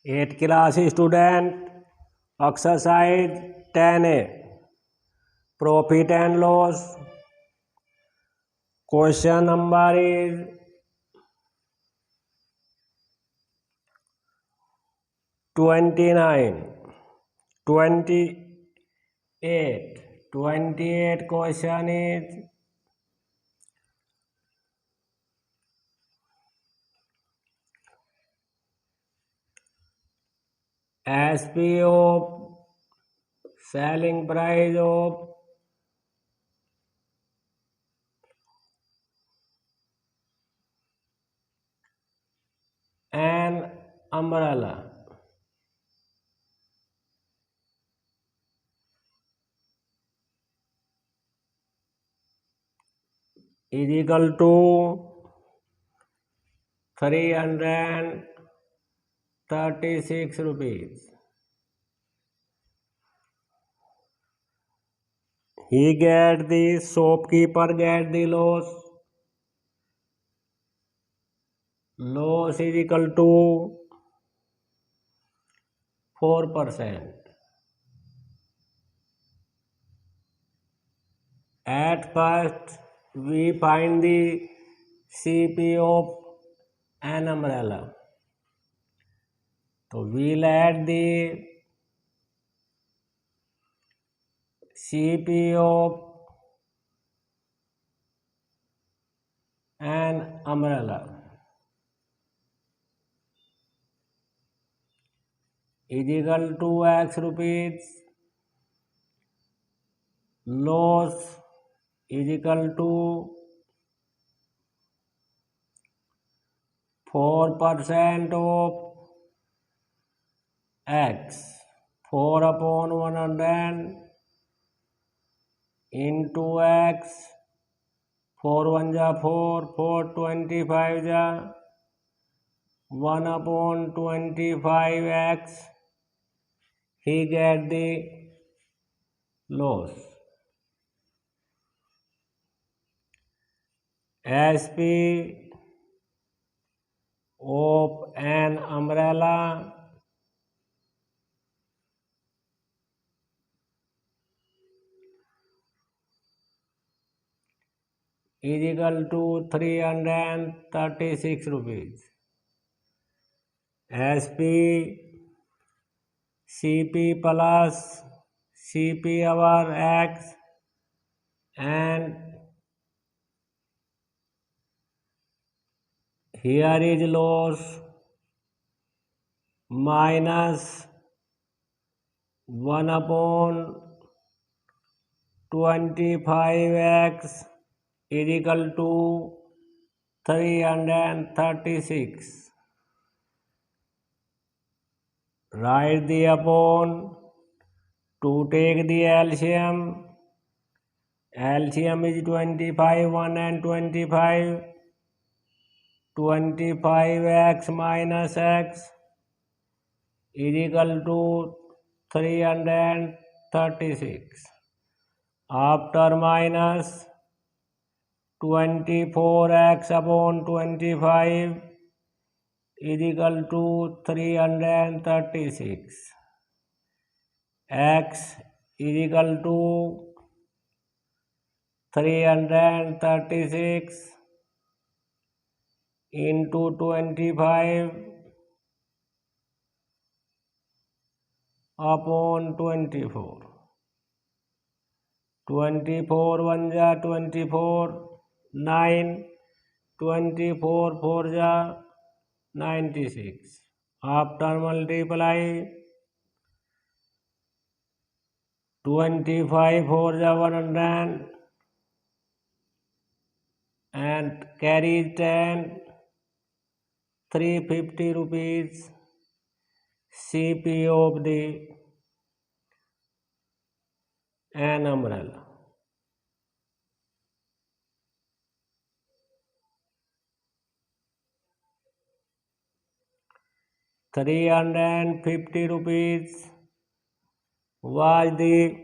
8th class student, exercise 10A, profit and loss. Question number is 29, 28. 28 question is SP of selling price of an umbrella is equal to 336 rupees. The shopkeeper get the loss. Loss is equal to 4%. At first, we find the CP of an umbrella. So we'll add the CP of an umbrella is equal to X rupees. Loss is equal to 4% of X. 4 upon 100 into X. 4 1 जा 4, 4 25 जा 1 upon 25x. He get the loss. SP of an umbrella is equal to 336 rupees. SP CP plus CP over X and here is loss minus 1 upon 25x is equal to 336. Write the upon to take the LCM. LCM is 25, 1 and 25. 25x minus x is equal to 336. After minus 24x upon 25 is equal to 336. X is equal to 336 into 25 upon 24. 24 1 जा 24, 9, 24 4 जा 96. After multiply 25 4 जा 100 and carry 10, 350 rupees CP of the an umbrella. ₹350 was the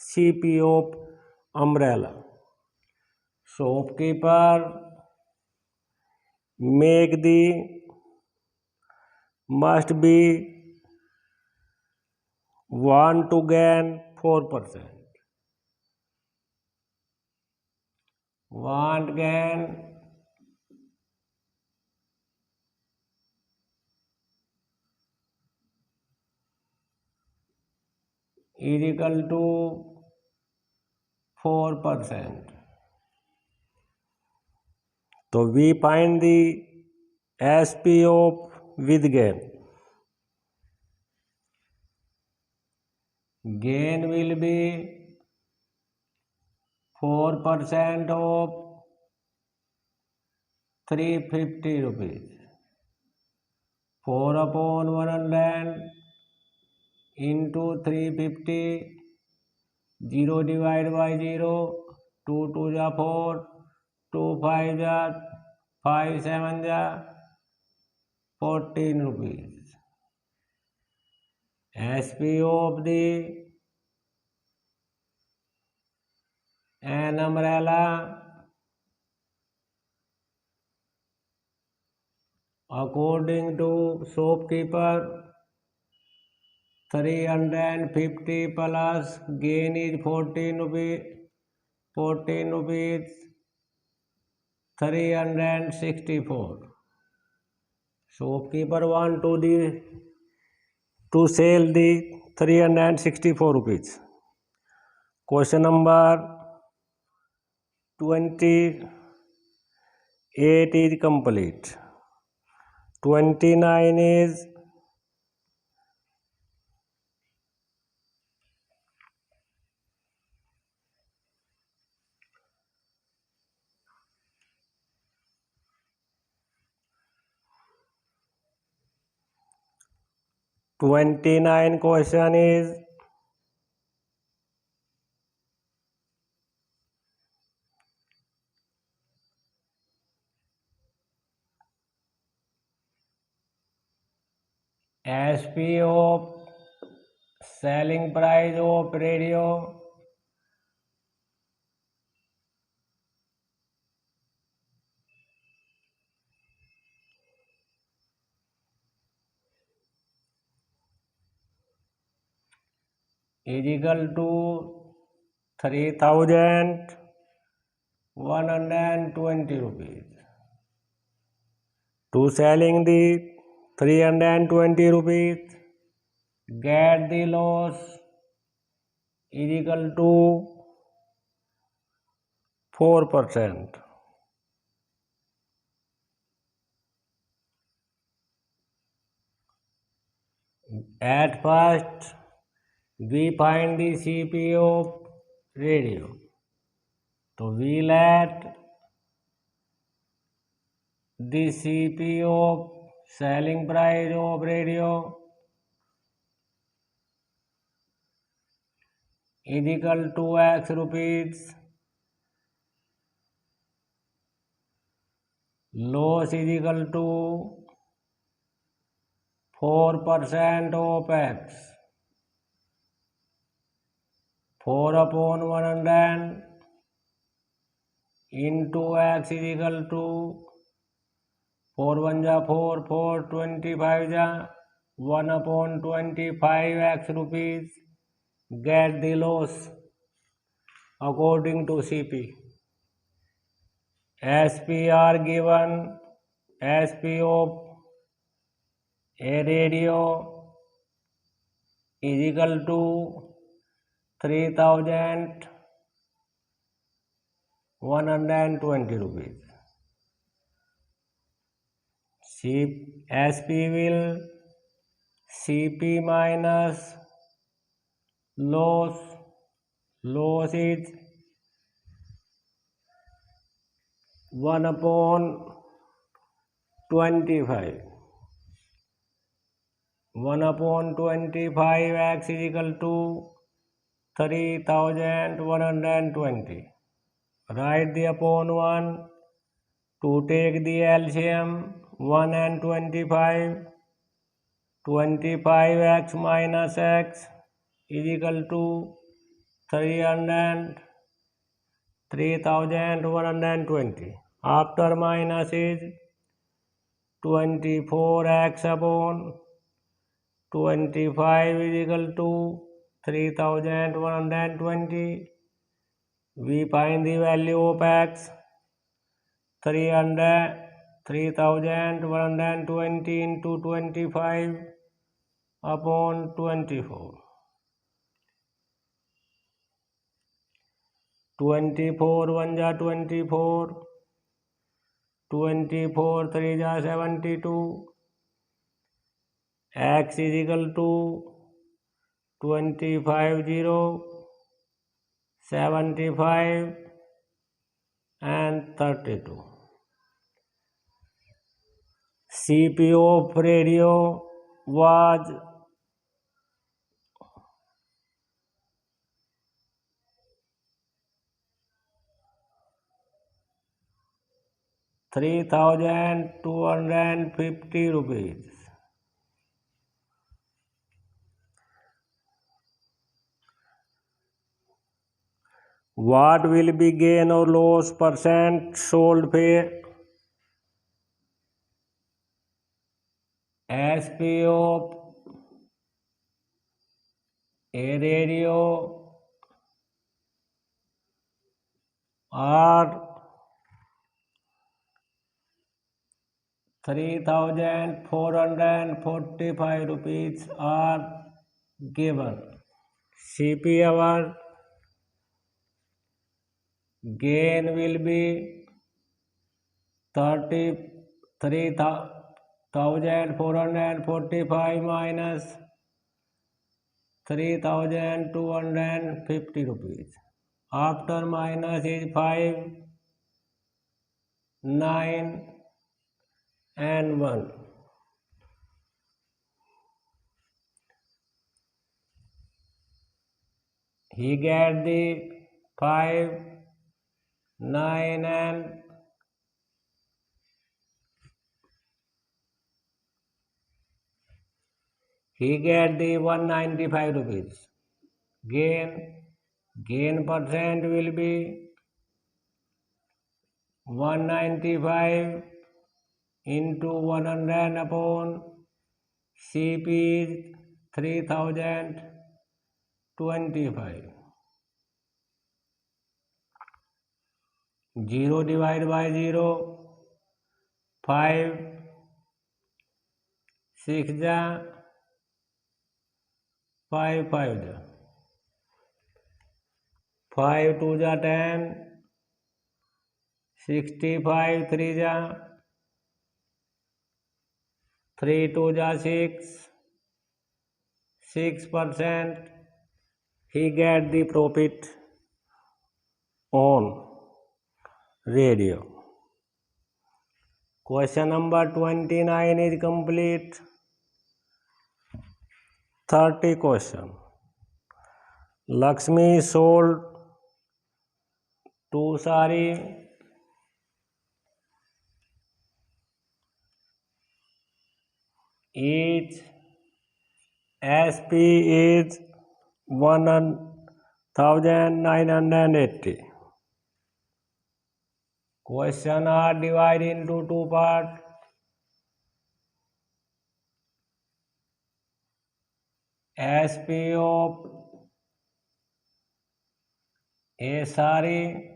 CP of umbrella. Shopkeeper make the must be want to gain 4%. Want gain is equal to 4%. So we find the SP of with gain. Gain will be 4% of 350 rupees. 4 upon 100 into 350, 0 divided by 0, 2 2 ja 4, 2 5 ja 5 7 ja 14 rupees. SP of the an umbrella according to shopkeeper 350 plus gain is 14 rupees 364. Shopkeeper want to sell the 364 rupees. Question number 28 is complete. 29 is 29 question is SP of selling price of radio is equal to 3,120 rupees. To selling the 320 rupees, get the loss is equal to 4%. At first, we find the CP of radio. So we let the CP of selling price of radio is equal to X rupees. Loss is equal to 4% of X. 4 upon 100 into X is equal to 4 1 ja 4, 4 25 ja 1 upon 25 X rupees. Get the loss according to CP. SP are given. SP of a radio is equal to 3,120 rupees. SP will CP minus loss. Loss is 1 upon 25. 1 upon 25 X is equal to 3,120. Write the upon 1 to take the LCM 1 and 25. 25x minus x is equal to 3,120. After minus is 24x upon 25 is equal to 3120. We find the value of x. 3120 into 25 upon 24. 24 1 जा 24, 24 3 जा 72. X is equal to 25 0, 75 and 32. CPU of radio was 3,250 rupees. What will be gain or loss percent sold पे? SP of a radio are 3,445 rupees are given. CP our gain will be 33,445 minus 3,250 rupees. After minus is 5, 9 and 1. He get the 5, 9 and he get the 195 rupees. Gain percent will be 195 into 100 upon CP is 3025. 0 divided by 0, 5, 6 जा 5 5 जा 5 2 जा 10, 65 3 जा 3 2 जा 6, 6%. He get the profit on radio. Question number 29 is complete. 30 question. Lakshmi sold 2 sari. Each SP is 1,980. Question are divided into two parts. SP of a sari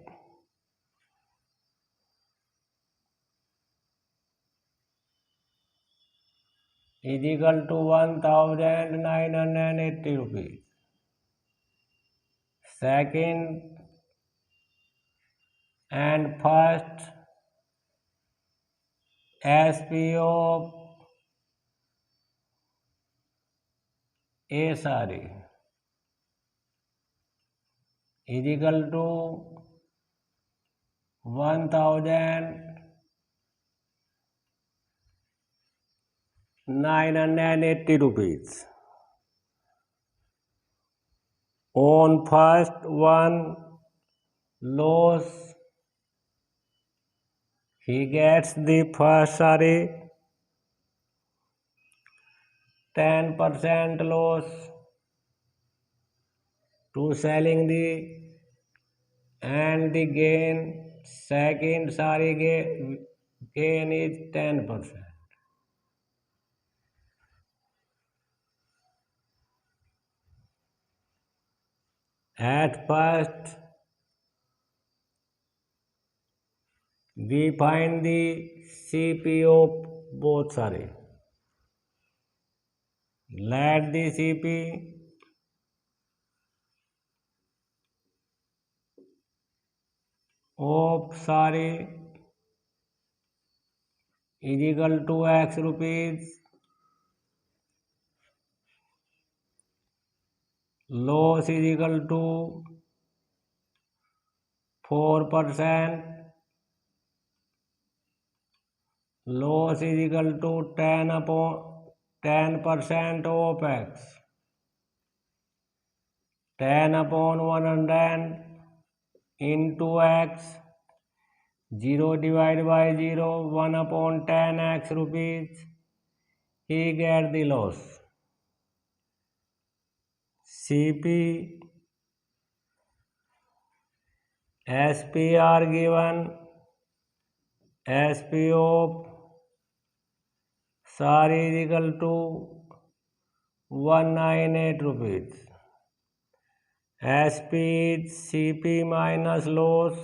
is equal to 1,980 rupees. Second and first SP of a sari is equal to 1,980 rupees. On first one loss, he gets the first sari 10% loss to selling the and the gain second sari gain is 10%. At first, we find the CP of both. Sorry. Let the CP of is equal to X rupees. Loss is equal to 4%. Loss is equal to 10% of X. 10 upon 100 into X. 0 divided by 0, 1 upon 10 X rupees. He get the loss. CP, SP are given. SP of is equal to 198 rupees. SP is CP minus loss.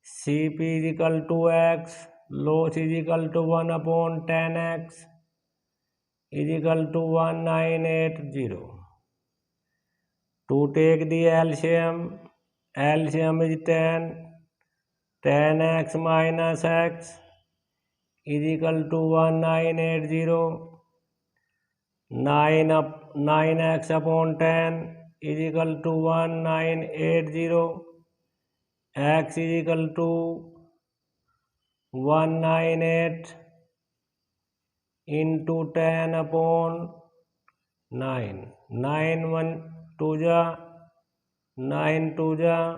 CP is equal to X. Loss is equal to 1 upon 10X is equal to 1980. To take the LCM, LCM is 10. 10X minus X is equal to 1980. 9x upon 10 is equal to 1980. X is equal to 198 into 10 upon 9. 9 1 2 ja, 9 2 ja.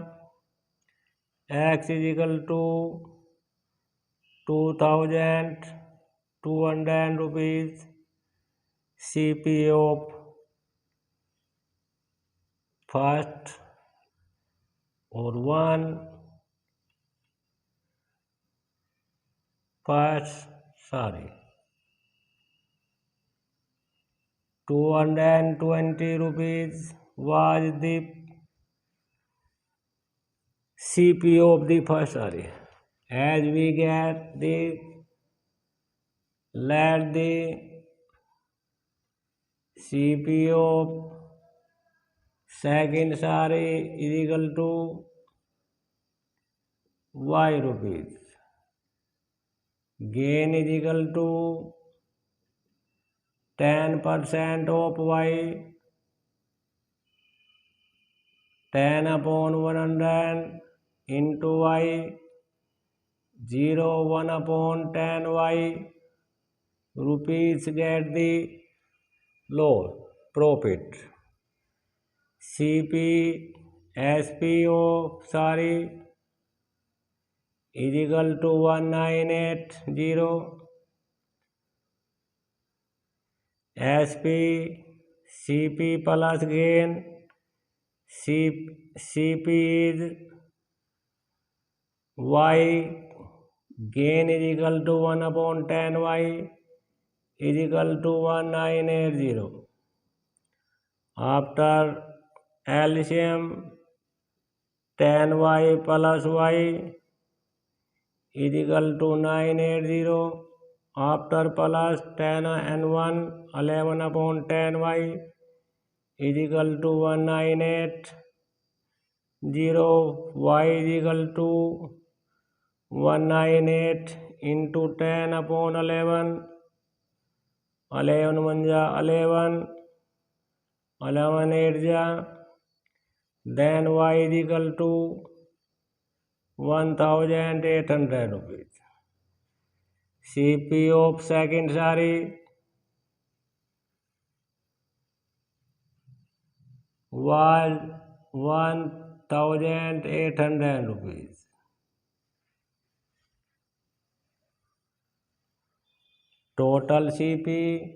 X is equal to 2,200 rupees. CP of first or first 220 rupees was the CP of the first. As we get the, let the CP of second is equal to Y rupees. Gain is equal to 10% of Y. 10 upon 100 into Y. 0 1 upon 10 Y. Rupees get the loss profit. CP SPO is equal to 1980. SP CP plus gain. CP is Y. Gain is equal to 1 upon 10 Y is equal to 1980. After LCM, 10Y plus Y is equal to 980. After plus 10 and 1, 11 upon 10Y is equal to 1980. Y is equal to 198 into 10 upon 11. 11 1 ja 11. 11 8 ja. Then Y is equal to 1,800 rupees. CP of second was 1,800 rupees. Total CP,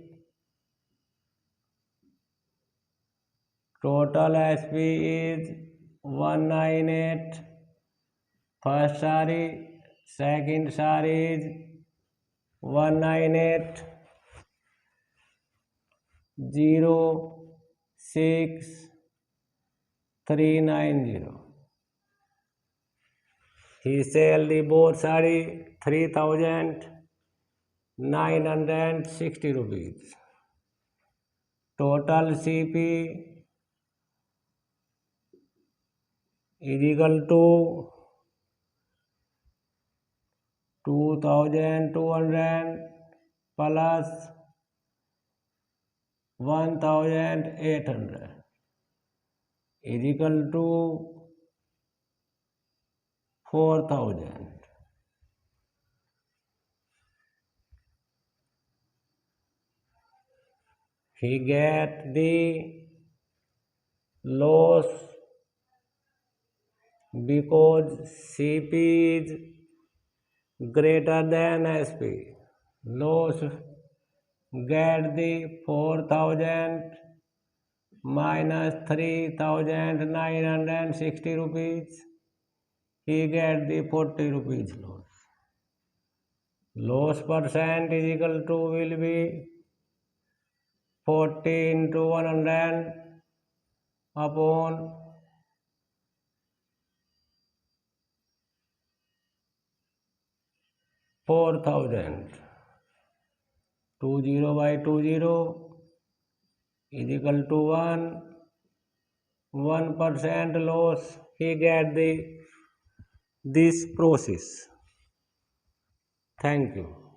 total SP is 198. First second is 198. 0 6 390. He sell the both sari 3,960 rupees. Total CP is equal to 2,200 plus 1,800 is equal to 4,000. He get the loss because CP is greater than SP. Loss get the 4,000 minus 3,960 rupees. He get the 40 rupees loss. Loss percent is equal to will be 40 into 100 upon 4,000. 20 by 20 is equal to 1. 1% loss. He get this process. Thank you.